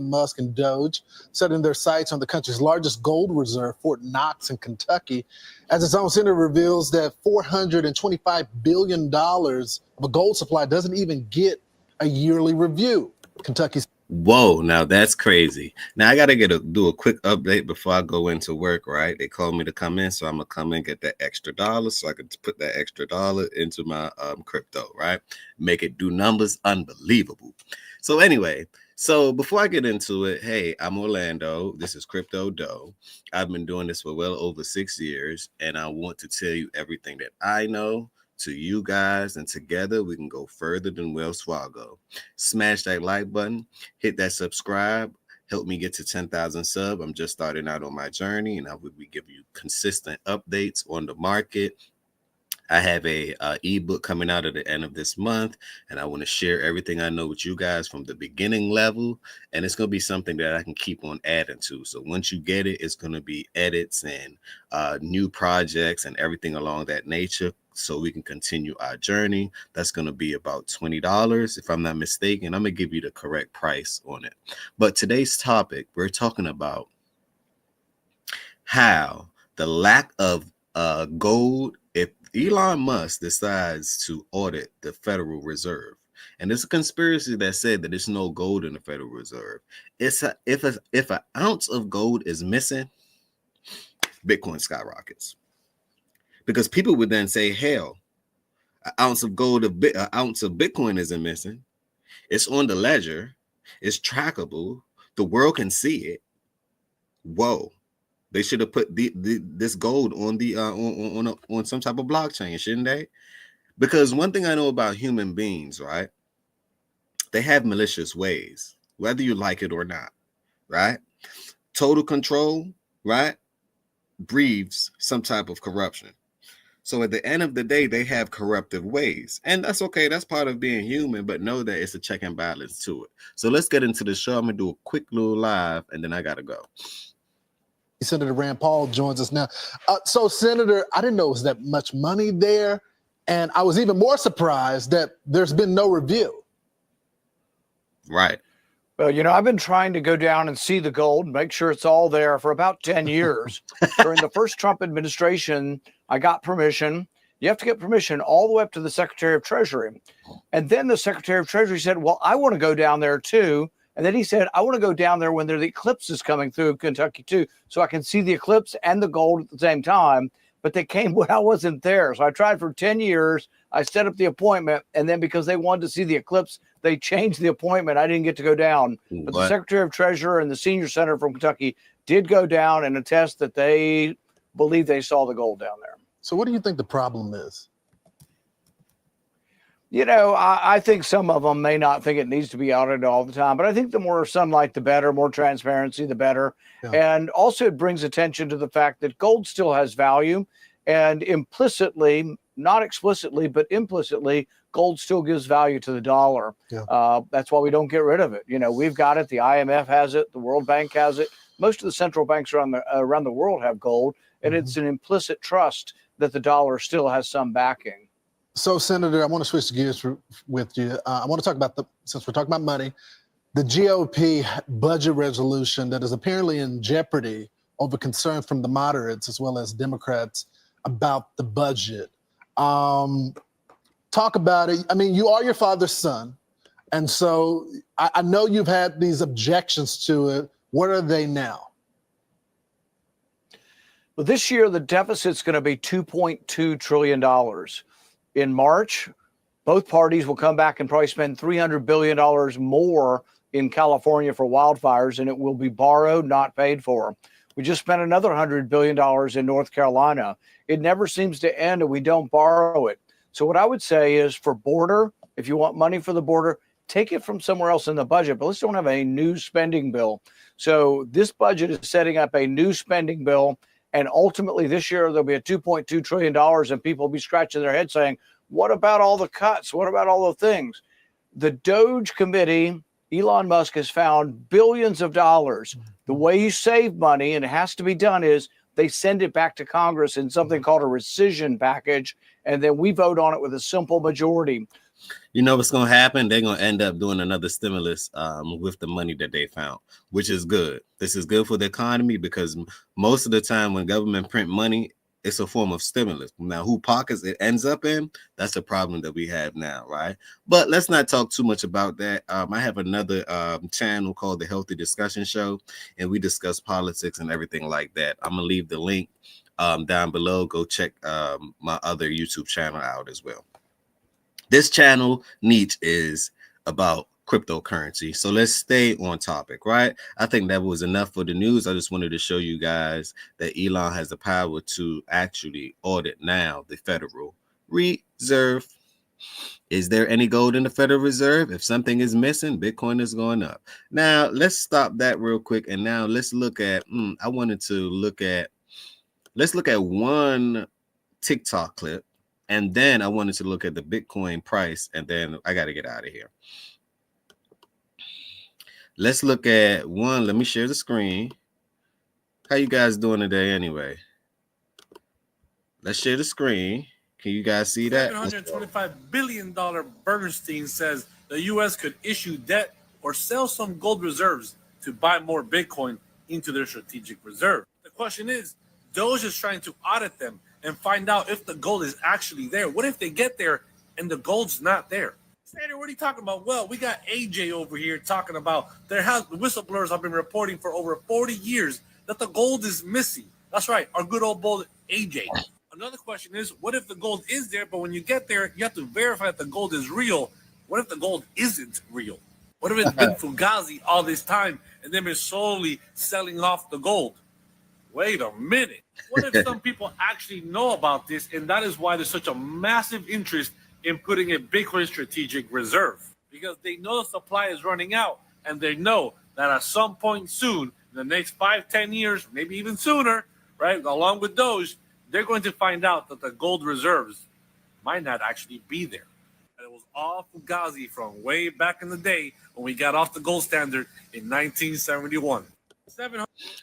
Musk and Doge, setting their sights on the country's largest gold reserve, Fort Knox in Kentucky, as its own senator reveals that $425 billion of a gold supply doesn't even get a yearly review. Kentucky's Whoa, now that's crazy. Now I gotta do a quick update before I go into work, right? They called me to come in, so I'm gonna come in, get that extra dollar so I can put that extra dollar into my crypto, right? Make it do numbers unbelievable. So anyway, so before I get into it, hey, I'm Orlando. This is Crypto Doe. I've been doing this for well over 6 years, and I want to tell you everything that I know to you guys, and together we can go further than Wells Fargo. Smash that like button, hit that subscribe, help me get to 10,000 subs. I'm just starting out on my journey, and I will be giving you consistent updates on the market. I have a ebook coming out at the end of this month, and I want to share everything I know with you guys from the beginning level, and it's going to be something that I can keep on adding to. So once you get it, it's going to be edits and new projects and everything along that nature, so we can continue our journey. That's going to be about $20, if I'm not mistaken. I'm going to give you the correct price on it. But today's topic, we're talking about how the lack of gold, if Elon Musk decides to audit the Federal Reserve, and there's a conspiracy that said that there's no gold in the Federal Reserve. If an ounce of gold is missing, Bitcoin skyrockets. Because people would then say, hell, an ounce of gold, an ounce of Bitcoin isn't missing. It's on the ledger. It's trackable. The world can see it. Whoa. They should have put this gold on the on some type of blockchain, shouldn't they? Because one thing I know about human beings, right? They have malicious ways, whether you like it or not, right? Total control, right, breeds some type of corruption. So at the end of the day, they have corruptive ways, and that's okay. That's part of being human, but know that it's a check and balance to it. So let's get into the show. I'm gonna do a quick little live, and then I gotta go. Senator Rand Paul joins us now. So, Senator, I didn't know it was that much money there, and I was even more surprised that there's been no review. Right. Well, you know, I've been trying to go down and see the gold, make sure it's all there for about 10 years. During the first Trump administration, I got permission. You have to get permission all the way up to the Secretary of Treasury. And then the Secretary of Treasury said, well, I want to go down there too. And then he said, I want to go down there when the eclipse is coming through Kentucky too, so I can see the eclipse and the gold at the same time. But they came when I wasn't there. So I tried for 10 years. I set up the appointment. And then because they wanted to see the eclipse, they changed the appointment. I didn't get to go down. But the Secretary of Treasury and the senior senator from Kentucky did go down and attest that they believe they saw the gold down there. So what do you think the problem is? You know, I think some of them may not think it needs to be audited all the time, but I think the more sunlight, the better, more transparency, the better. Yeah. And also it brings attention to the fact that gold still has value, and implicitly, not explicitly, but implicitly, gold still gives value to the dollar. Yeah. That's why we don't get rid of it. You know, we've got it. The IMF has it. The World Bank has it. Most of the central banks around the world have gold, and it's an implicit trust that the dollar still has some backing. So, Senator, I want to switch gears with you. I want to talk about, since we're talking about money, the GOP budget resolution that is apparently in jeopardy over concern from the moderates as well as Democrats about the budget. Talk about it. I mean, you are your father's son. And so I know you've had these objections to it. What are they now? Well, this year, the deficit's going to be $2.2 trillion. In March, both parties will come back and probably spend $300 billion more in California for wildfires, and it will be borrowed, not paid for. We just spent another $100 billion in North Carolina. It never seems to end, and we don't borrow it. So what I would say is, for border, if you want money for the border, take it from somewhere else in the budget, but let's don't have a new spending bill. So this budget is setting up a new spending bill. And ultimately, this year, there'll be a $2.2 trillion, and people will be scratching their head saying, what about all the cuts? What about all the things? The Doge committee, Elon Musk has found billions of dollars. The way you save money, and it has to be done, is they send it back to Congress in something called a rescission package, and then we vote on it with a simple majority. You know what's going to happen? They're going to end up doing another stimulus with the money that they found, which is good. This is good for the economy because most of the time when government print money, it's a form of stimulus. Now, who pockets it ends up in, that's a problem that we have now, right? But let's not talk too much about that. I have another channel called The Healthy Discussion Show, and we discuss politics and everything like that. I'm going to leave the link down below. Go check my other YouTube channel out as well. This channel niche is about cryptocurrency. So let's stay on topic, right? I think that was enough for the news. I just wanted to show you guys that Elon has the power to actually audit now the Federal Reserve. Is there any gold in the Federal Reserve? If something is missing, Bitcoin is going up. Now, let's stop that real quick. And now let's look at, let's look at one TikTok clip. And then I wanted to look at the Bitcoin price, and then I got to get out of here. Let's look at one. Let me share the screen. How you guys doing today anyway? Let's share the screen. Can you guys see that? $725 billion Bernstein says the U.S. could issue debt or sell some gold reserves to buy more Bitcoin into their strategic reserve. The question is, Doge is trying to audit them and find out if the gold is actually there. What if they get there and the gold's not there? Sandra, what are you talking about? Well, we got AJ over here talking about whistleblowers have been reporting for over 40 years that the gold is missing. That's right, our good old boy AJ. Another question is, what if the gold is there, but when you get there, you have to verify that the gold is real. What if the gold isn't real? What if it's been Fugazi all this time and they've been slowly selling off the gold? Wait a minute. What if some people actually know about this, and that is why there's such a massive interest in putting a Bitcoin strategic reserve? Because they know the supply is running out, and they know that at some point soon, in the next 5-10 years, maybe even sooner, right, along with Doge, they're going to find out that the gold reserves might not actually be there. And it was all Fugazi from way back in the day when we got off the gold standard in 1971.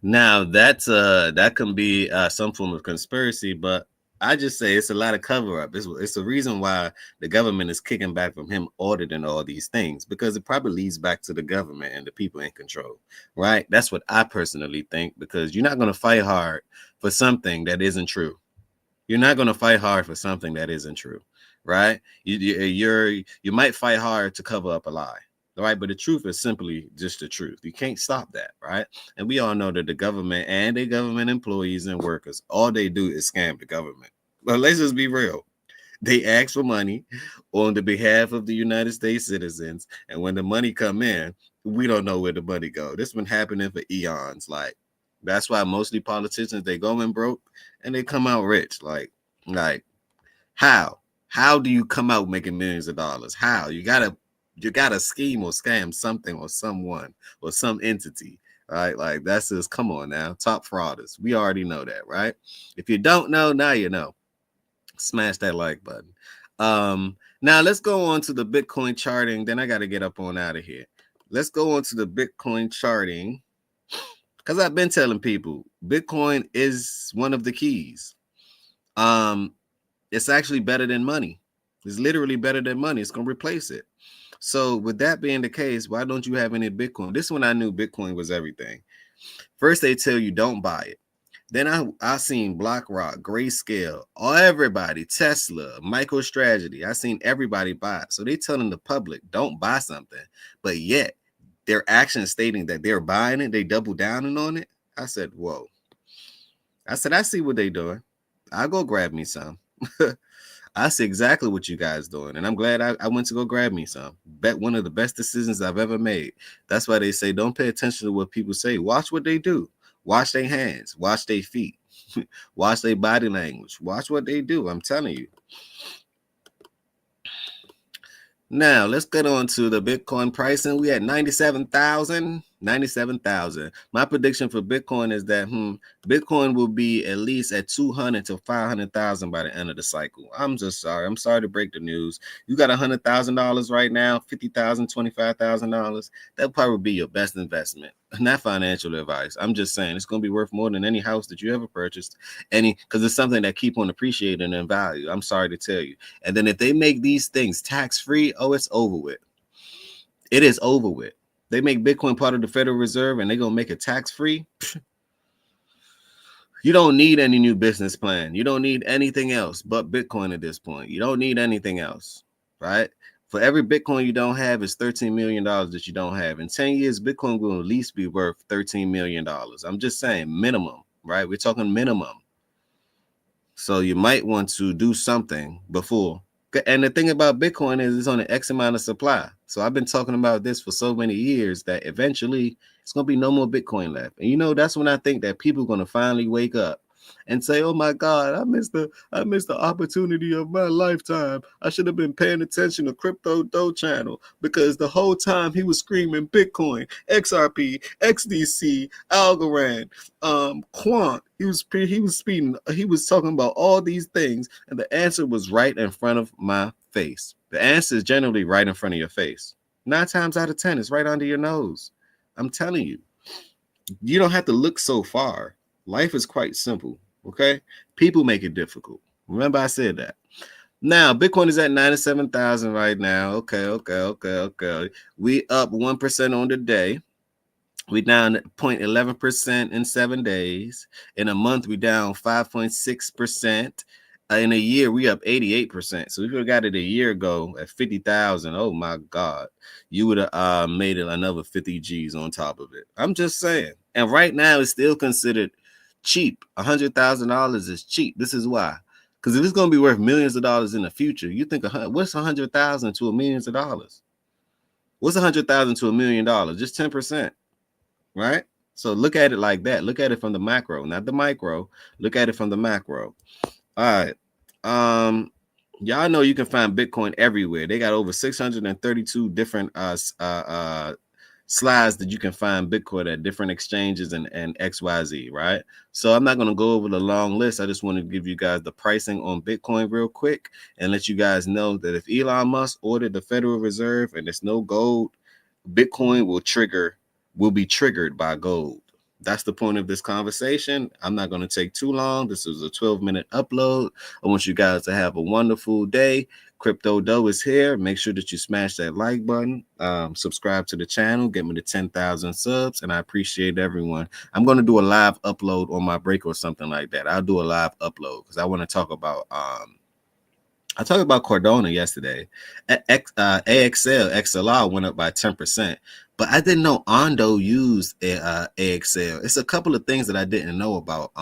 Now that's that can be some form of conspiracy, but I just say it's a lot of cover up. It's the reason why the government is kicking back from him auditing all these things, because it probably leads back to the government and the people in control, right? That's what I personally think, because you're not going to fight hard for something that isn't true. You're not going to fight hard for something that isn't true, right? You might fight hard to cover up a lie. All right, but the truth is simply just the truth. You can't stop that, right? And we all know that the government and the government employees and workers, all they do is scam the government. But let's just be real. They ask for money on the behalf of the United States citizens, and when the money come in, we don't know where the money go. This has been happening for eons. Like, that's why mostly politicians, they go in broke and they come out rich. Like how do you come out making millions of dollars? How? You gotta scheme or scam something or someone or some entity, right? Like, that's just, come on now, top frauders. We already know that, right? If you don't know, now you know. Smash that like button. Now let's go on to the Bitcoin charting. Then I got to get up on out of here. Let's go on to the Bitcoin charting, because I've been telling people Bitcoin is one of the keys. It's actually better than money. It's literally better than money. It's going to replace it. So with that being the case, why don't you have any Bitcoin? This one I knew Bitcoin was everything. First, they tell you don't buy it. Then I seen BlackRock, Grayscale, everybody, Tesla, MicroStrategy. I seen everybody buy it. So they telling the public don't buy something, but yet their actions stating that they're buying it, they double down on it. I said, whoa. I said, I see what they doing. I'll go grab me some. I see exactly what you guys doing, and I'm glad I went to go grab me some. Bet one of the best decisions I've ever made. That's why they say don't pay attention to what people say. Watch what they do. Watch their hands. Watch their feet. Watch their body language. Watch what they do. I'm telling you. Now let's get on to the Bitcoin pricing. We at 97,000, 97,000. My prediction for Bitcoin is that Bitcoin will be at least at 200 to 500,000 by the end of the cycle. I'm just sorry. I'm sorry to break the news. You got $100,000 right now, $50,000, $25,000. That'll probably be your best investment. Not financial advice. I'm just saying it's going to be worth more than any house that you ever purchased. Because it's something that keep on appreciating in value. I'm sorry to tell you. And then if they make these things tax-free, oh, it's over with. It is over with. They make Bitcoin part of the Federal Reserve and they're going to make it tax-free. You don't need any new business plan. You don't need anything else but Bitcoin at this point. You don't need anything else, right? For every Bitcoin you don't have is $13 million that you don't have. In 10 years, Bitcoin will at least be worth $13 million. I'm just saying minimum, right? We're talking minimum. So you might want to do something before. And the thing about Bitcoin is it's on an X amount of supply. So I've been talking about this for so many years that eventually it's going to be no more Bitcoin left. And that's when I think that people are going to finally wake up and say, oh my God, I missed the opportunity of my lifetime. I should have been paying attention to Crypto Doe channel, because the whole time he was screaming Bitcoin, XRP, XDC, Algorand, Quant. He was talking about all these things, and the answer was right in front of my face. The answer is generally right in front of your face. 9 times out of 10, it's right under your nose. I'm telling you, you don't have to look so far. Life is quite simple, okay? People make it difficult. Remember I said that. Now, Bitcoin is at 97,000 right now. Okay. We up 1% on the day. We down 0.11% in 7 days. In a month, we down 5.6%. In a year, we up 88%. So if you got it a year ago at 50,000, oh my God, you would have made it another 50 G's on top of it. I'm just saying. And right now, it's still considered cheap. $100,000 is cheap. This is why. Because if it's going to be worth millions of dollars in the future, you think what's 100,000 to $1 million? What's 100,000 to $1 million? Just 10%, right? So look at it like that. Look at it from the macro, not the micro. Look at it from the macro. All right. Y'all know you can find Bitcoin everywhere. They got over 632 different slides that you can find Bitcoin at different exchanges and XYZ, right? So I'm not going to go over the long list. I just want to give you guys the pricing on Bitcoin real quick and let you guys know that if Elon Musk ordered the Federal Reserve and there's no gold, Bitcoin will be triggered by gold. That's the point of this conversation. I'm not going to take too long. This is a 12-minute upload. I want you guys to have a wonderful day. Crypto Doe is here. Make sure that you smash that like button. Subscribe to the channel. Get me to 10,000 subs. And I appreciate everyone. I'm going to do a live upload on my break or something like that. I'll do a live upload because I want to talk about I talked about Cardano yesterday. AXL, XLR went up by 10%, but I didn't know Ondo used AXL. It's a couple of things that I didn't know about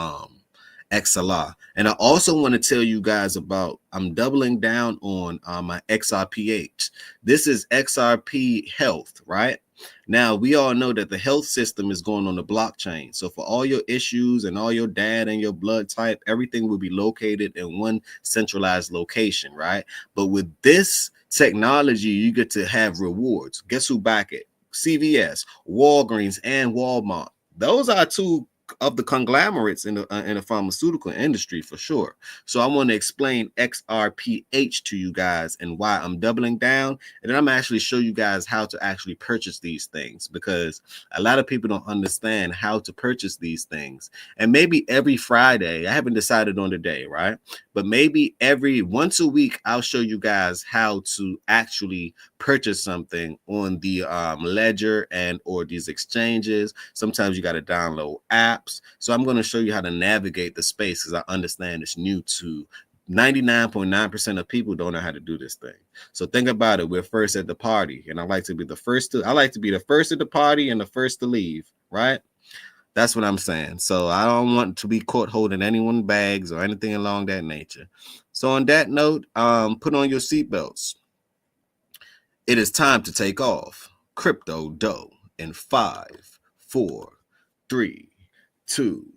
XLR. And I also want to tell you guys about, I'm doubling down on my XRPH. This is XRP Health, right? Now, we all know that the health system is going on the blockchain. So for all your issues and all your data and your blood type, everything will be located in one centralized location, right? But with this technology, you get to have rewards. Guess who back it? CVS, Walgreens, and Walmart. Those are two of the conglomerates in the pharmaceutical industry for sure. So I want to explain XRPH to you guys and why I'm doubling down, and then I'm actually show you guys how to actually purchase these things, because a lot of people don't understand how to purchase these things. And maybe every Friday, I haven't decided on the day, right? But maybe once a week, I'll show you guys how to actually purchase something on the ledger and or these exchanges. Sometimes you got to download apps. So I'm going to show you how to navigate the space, because I understand it's new to 99.9% of people don't know how to do this thing. So think about it. We're first at the party, and I like to be the first at the party and the first to leave, right? That's what I'm saying. So I don't want to be caught holding anyone's bags or anything along that nature. So on that note, put on your seatbelts. It is time to take off. Crypto Doe in 5, 4, 3, 2,